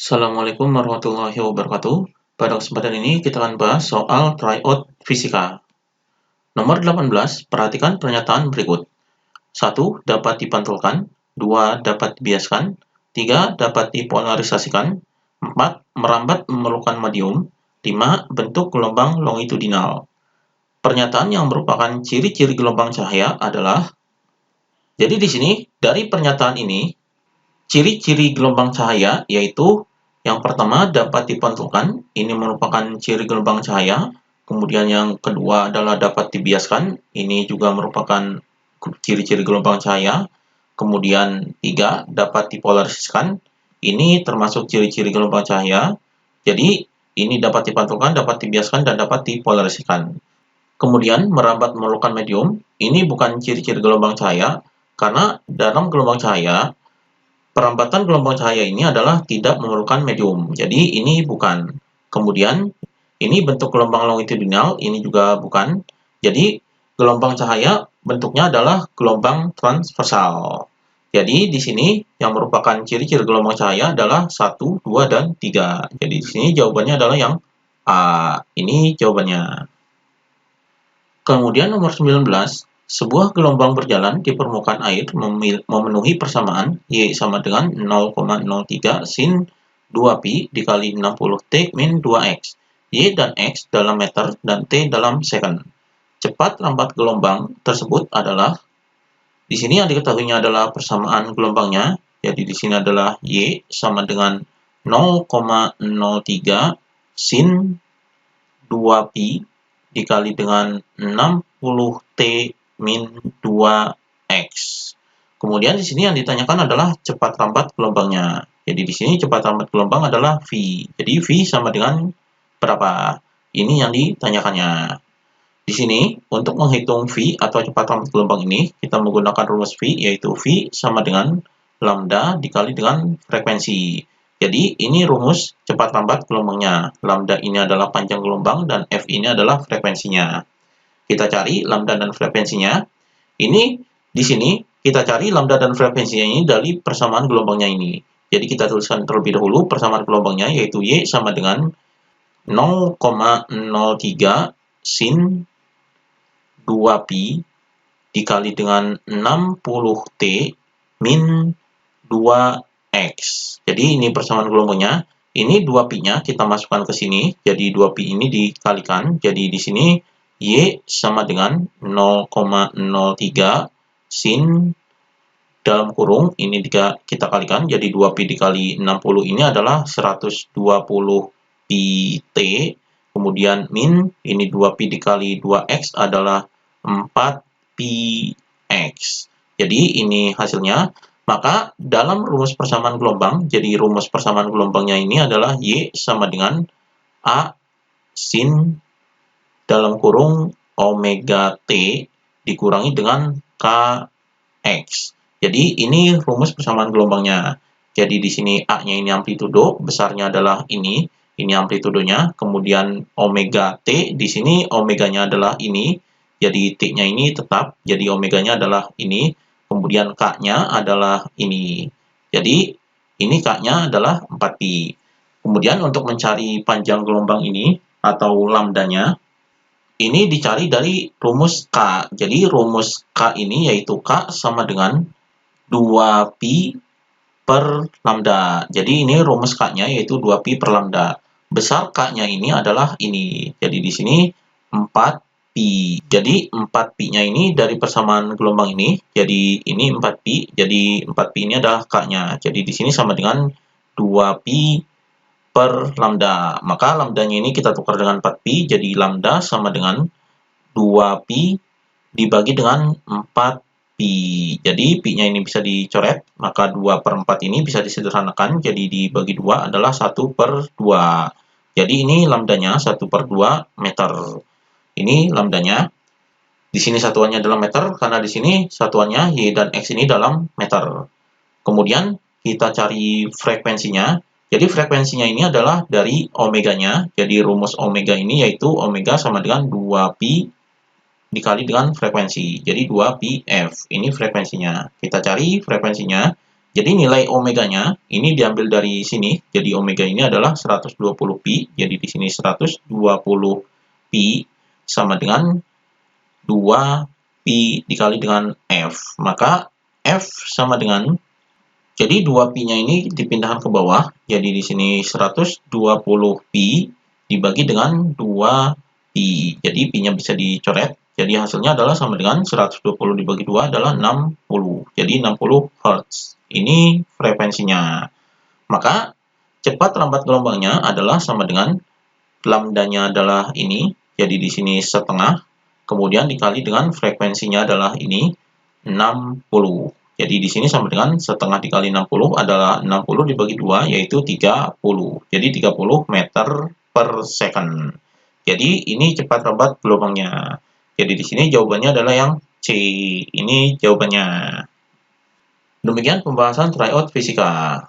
Assalamualaikum warahmatullahi wabarakatuh. Pada kesempatan ini kita akan bahas soal tryout fisika. Nomor 18, perhatikan pernyataan berikut. 1. Dapat dipantulkan. 2. Dapat dibiaskan. 3. Dapat dipolarisasikan. 4. Merambat memerlukan medium. 5. Bentuk gelombang longitudinal. Pernyataan yang merupakan ciri-ciri gelombang cahaya adalah. Jadi di sini, dari pernyataan ini, ciri-ciri gelombang cahaya yaitu yang pertama dapat dipantulkan, ini merupakan ciri gelombang cahaya. Kemudian yang kedua adalah dapat dibiaskan, ini juga merupakan ciri-ciri gelombang cahaya. Kemudian 3, dapat dipolarisasikan, ini termasuk ciri-ciri gelombang cahaya. Jadi ini dapat dipantulkan, dapat dibiaskan, dan dapat dipolarisasikan. Kemudian merambat memerlukan medium, ini bukan ciri-ciri gelombang cahaya, karena dalam gelombang cahaya, perambatan gelombang cahaya ini adalah tidak memerlukan medium, jadi ini bukan. Kemudian, ini bentuk gelombang longitudinal, ini juga bukan. Jadi, gelombang cahaya bentuknya adalah gelombang transversal. Jadi, di sini yang merupakan ciri-ciri gelombang cahaya adalah 1, 2, dan 3. Jadi, di sini jawabannya adalah yang A. Ini jawabannya. Kemudian nomor 19. Sebuah gelombang berjalan di permukaan air memenuhi persamaan Y sama dengan 0,03 sin 2pi dikali 60 T min 2X. Y dan X dalam meter dan T dalam second. Cepat lambat gelombang tersebut adalah, di sini yang diketahuinya adalah persamaan gelombangnya. Jadi di sini adalah Y sama dengan 0,03 sin 2pi dikali dengan 60T min 2X. Kemudian di sini yang ditanyakan adalah cepat lambat gelombangnya. Jadi di sini cepat lambat gelombang adalah V. Jadi V sama dengan berapa? Ini yang ditanyakannya. Di sini untuk menghitung V atau cepat lambat gelombang ini, kita menggunakan rumus V, yaitu V sama dengan lambda dikali dengan frekuensi. Jadi ini rumus cepat lambat gelombangnya. Lambda ini adalah panjang gelombang dan F ini adalah frekuensinya. Kita cari lambda dan frekuensinya. Ini di sini kita cari lambda dan frekuensinya ini dari persamaan gelombangnya ini. Jadi kita tuliskan terlebih dahulu persamaan gelombangnya, yaitu Y sama dengan 0,03 sin 2pi dikali dengan 60T min 2X. Jadi ini persamaan gelombangnya. Ini 2pi-nya kita masukkan ke sini. Jadi 2pi ini dikalikan. Jadi di sini Y sama dengan 0,03 sin dalam kurung ini kita kalikan. Jadi 2pi dikali 60 ini adalah 120 pi T. Kemudian min ini 2pi dikali 2X adalah 4px. Jadi ini hasilnya. Maka dalam rumus persamaan gelombang, jadi rumus persamaan gelombangnya ini adalah Y sama dengan A sin dalam kurung omega T dikurangi dengan Kx. Jadi ini rumus persamaan gelombangnya. Jadi di sini A-nya ini amplitudo, besarnya adalah ini amplitudonya. Kemudian omega T, di sini omeganya adalah ini. Jadi T-nya ini tetap, jadi omeganya adalah ini. Kemudian K-nya adalah ini. Jadi ini K-nya adalah 4pi. Kemudian untuk mencari panjang gelombang ini atau lambdanya, ini dicari dari rumus K. Jadi rumus K ini yaitu K sama dengan 2pi per lambda. Jadi ini rumus K-nya yaitu 2pi per lambda. Besar K-nya ini adalah ini. Jadi di sini 4pi. Jadi 4pi-nya ini dari persamaan gelombang ini. Jadi ini 4pi. Jadi 4pi ini adalah K-nya. Jadi di sini sama dengan 2pi per lambda. Maka lambdanya ini kita tukar dengan 4pi. Jadi lambda sama dengan 2pi dibagi dengan 4pi. Jadi pi-nya ini bisa dicoret. Maka 2 per 4 ini bisa disederhanakan. Jadi dibagi 2 adalah 1 per 2. Jadi ini lambdanya 1 per 2 meter. Ini lambdanya. Di sini satuannya dalam meter. Karena di sini satuannya Y dan X ini dalam meter. Kemudian kita cari frekuensinya. Jadi frekuensinya ini adalah dari omeganya. Jadi rumus omega ini yaitu omega sama dengan 2pi dikali dengan frekuensi. Jadi 2pi F. Ini frekuensinya. Kita cari frekuensinya. Jadi nilai omeganya ini diambil dari sini. Jadi omega ini adalah 120 pi. Jadi di sini 120 pi sama dengan 2 pi dikali dengan F. Maka F sama dengan, jadi 2 pi-nya ini dipindahkan ke bawah. Jadi di sini 120 pi dibagi dengan 2 pi. Jadi pi-nya bisa dicoret. Jadi hasilnya adalah sama dengan 120 dibagi 2 adalah 60. Jadi 60 Hz. Ini frekuensinya. Maka cepat lambat gelombangnya adalah sama dengan lambdanya adalah ini. Jadi di sini setengah. Kemudian dikali dengan frekuensinya adalah ini 60. Jadi di sini sama dengan setengah dikali 60 adalah 60 dibagi 2 yaitu 30. Jadi 30 meter per second. Jadi ini cepat lambat gelombangnya. Jadi di sini jawabannya adalah yang C. Ini jawabannya. Demikian pembahasan tryout fisika.